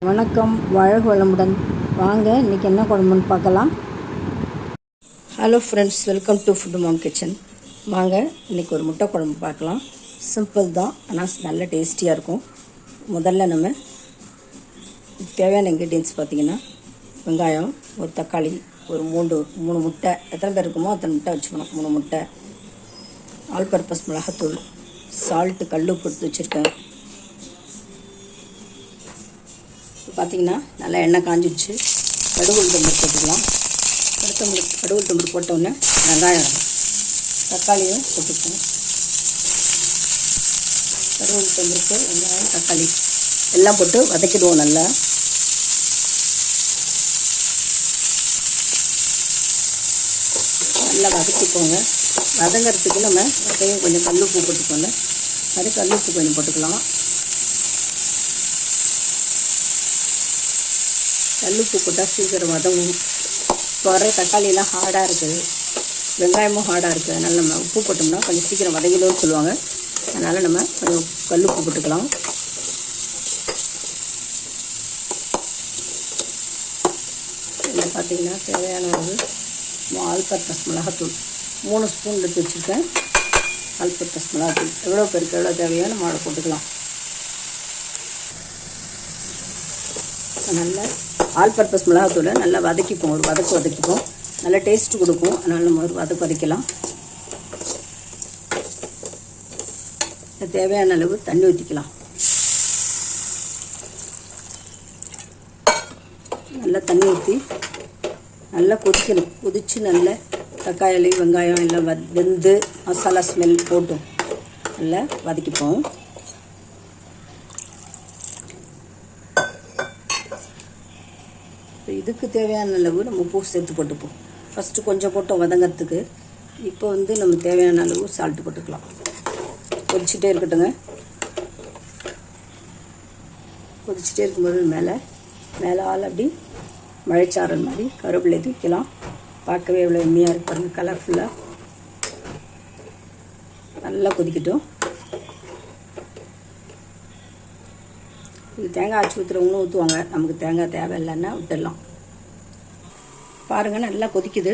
வணக்கம், வாழ்க வளமுடன். வாங்க இன்றைக்கி என்ன குழம்புன்னு பார்க்கலாம். Hello friends, welcome to food mom kitchen. வாங்க இன்றைக்கி ஒரு முட்டை குழம்பு பார்க்கலாம். சிம்பிள் தான், ஆனால் நல்ல டேஸ்டியாக இருக்கும். முதல்ல நம்ம தேவையான இன்க்ரீடியன்ஸ் பார்த்திங்கன்னா, வெங்காயம், ஒரு தக்காளி, ஒரு மூணு முட்டை, எத்தனை பேர் இருக்குமோ அத்தனை முட்டை வச்சுக்கணும். 3 முட்டை, ஆல் பர்பஸ் மிளகாத்தூள், சால்ட்டு, கல் உப்பு எடுத்து வச்சுருக்கேன். பார்த்திங்கன்னா நல்லா எண்ணெய் காஞ்சிடுச்சு. கடுகு உளுத்தம்பருப்பு போட்டுக்கலாம். கடுகு உளுத்தம்பருப்பு போட்டோன்னே வெங்காயம், தக்காளியும் போட்டுக்கணும். கடுகு உளுத்தம்பருப்பு, வெங்காயம், தக்காளி எல்லாம் போட்டு வதக்கிடுவோம். நல்லா வதக்கிப்போங்க. வதங்கிறதுக்கு நம்ம அப்பையும் கொஞ்சம் கல்லுப்பு போட்டுக்கோங்க. அது கல்லுப்பு கொஞ்சம் போட்டுக்கலாம். கல்லுப்பு போட்டால் சீக்கிரம் வதங்கும். இப்போ வர தக்காளியெல்லாம் ஹார்டாக இருக்குது, வெங்காயமும் ஹார்டாக இருக்குது. அதனால் நம்ம உப்பு போட்டோம்னா கொஞ்சம் சீக்கிரம் வதங்கிடும்னு சொல்லுவாங்க. அதனால் நம்ம கொஞ்சம் கல்லுப்பு போட்டுக்கலாம். இதில் பார்த்திங்கன்னா தேவையான அளவு ஆல் பர்பஸ் மிளகாத்தூள் 3 ஸ்பூன் எடுத்து வச்சுருக்கேன். ஆல் பர்பஸ் மிளகாத்தூள் எவ்வளோ பேருக்கு எவ்வளோ தேவையோ நம்ம அதை போட்டுக்கலாம். நல்லா ஆல் பர்பஸ் மிளகாத்தூளை நல்லா வதக்கிப்போம். ஒரு வதக்கிப்போம். நல்லா டேஸ்ட்டு கொடுக்கும். அதனால் நம்ம ஒரு வதக்கலாம். தேவையான அளவு தண்ணி ஊற்றிக்கலாம். நல்லா தண்ணி ஊற்றி நல்லா கொதிக்கணும். கொதித்து நல்ல தக்காளி, வெங்காயம் எல்லாம் வெந்து மசாலா ஸ்மெல் போட்டும் நல்லா வதக்கிப்போம். இதுக்கு தேவையான அளவு நம்ம உப்பு சேர்த்து போட்டுப்போம். ஃபஸ்ட்டு கொஞ்சம் போட்டோம் வதங்கிறதுக்கு. இப்போ நம்ம தேவையான அளவு சால்ட்டு போட்டுக்கலாம். கொதிச்சுட்டே இருக்கட்டுங்க. கொதிச்சுட்டே இருக்கும்போது மேலே ஆள் அப்படி மழைச்சாரல் மாதிரி கருவேப்பிலை தூக்கலாம். பார்க்கவே எவ்வளோ எம்மையாக இருக்கு பாருங்க, கலர்ஃபுல்லாக. நல்லா கொதிக்கட்டும். இது தேங்காய் அரைச்சி ஊற்றுறவங்களும் ஊற்றுவாங்க. நமக்கு தேங்காய் தேவையில்லைன்னா விட்டுடலாம். பாருங்கள், நல்லா கொதிக்குது.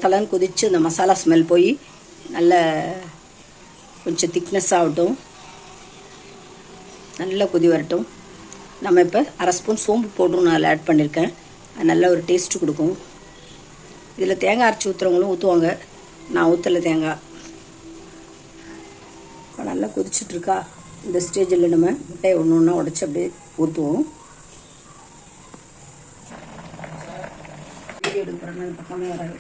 தலைன்னு கொதித்து அந்த மசாலா ஸ்மெல் போய் நல்ல கொஞ்சம் திக்னஸ் ஆகட்டும். நல்லா கொதி வரட்டும். நம்ம இப்போ 1/2 ஸ்பூன் சோம்பு பவுடரும் நான் அதில் ஆட் பண்ணியிருக்கேன். அது நல்ல ஒரு டேஸ்ட்டு கொடுக்கும். இதில் தேங்காய் அரைச்சி ஊற்றுறவங்களும் ஊற்றுவாங்க. நான் ஊற்றலை தேங்காய். இப்போ நல்லா கொதிச்சுட்ருக்கா. இந்த ஸ்டேஜில் நம்ம முட்டையை ஒன்று உடச்சி அப்படியே ஊற்றுவோம். வீடியோ எடுக்கிறோன்னா பக்கமே வராது.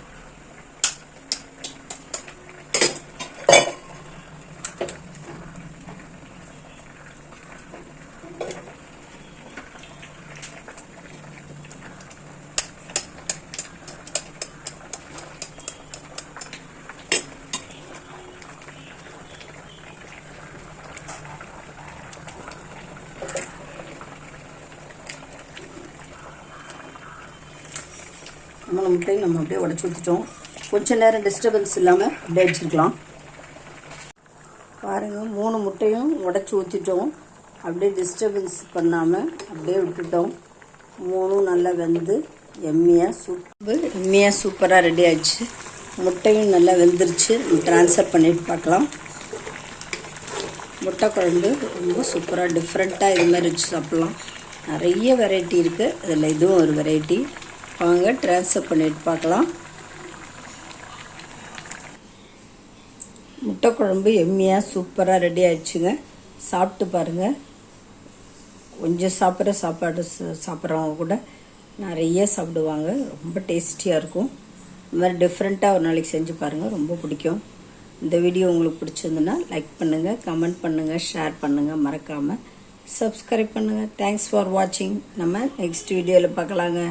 முட்டையும் நம்ம அப்படியே உடச்சி ஊற்றிட்டோம். கொஞ்சம் நேரம் டிஸ்டர்பன்ஸ் இல்லாமல் அப்படியே வச்சுருக்கலாம். பாருங்கள், 3 முட்டையும் உடச்சி ஊற்றிட்டோம். அப்படியே டிஸ்டர்பன்ஸ் பண்ணாமல் அப்படியே விட்டுட்டோம். 3 நல்லா வெந்து எம்மியாக சூப்பராக ரெடி ஆயிடுச்சு. முட்டையும் நல்லா வெந்துருச்சு. ட்ரான்ஸ்ஃபர் பண்ணிட்டு பார்க்கலாம். முட்டை குழம்பு ரொம்ப சூப்பராக டிஃப்ரெண்ட்டாக இது மாதிரி வச்சு சாப்பிட்லாம். நிறைய வெரைட்டி இருக்குது. அதில் இதுவும் ஒரு வெரைட்டி. வாங்க ட்ரான்ஸ்ஃபர் பண்ணிட்டு பார்க்கலாம். முட்டை குழம்பு எம்மியாக சூப்பராக ரெடி ஆயிடுச்சுங்க. சாப்பிட்டு பாருங்கள். கொஞ்சம் சாப்பிட்ற சாப்பாடு சாப்பிட்றவங்க கூட நிறைய சாப்பிடுவாங்க. ரொம்ப டேஸ்டியாக இருக்கும். இந்த மாதிரி டிஃப்ரெண்ட்டாக ஒரு நாளைக்கு செஞ்சு பாருங்கள், ரொம்ப பிடிக்கும். இந்த வீடியோ உங்களுக்கு பிடிச்சிருந்துன்னா லைக் பண்ணுங்கள், கமெண்ட் பண்ணுங்கள், ஷேர் பண்ணுங்கள், மறக்காமல் சப்ஸ்கிரைப் பண்ணுங்கள். தேங்க்ஸ் ஃபார் வாட்சிங். நம்ம நெக்ஸ்ட் வீடியோவில் பார்க்கலாங்க.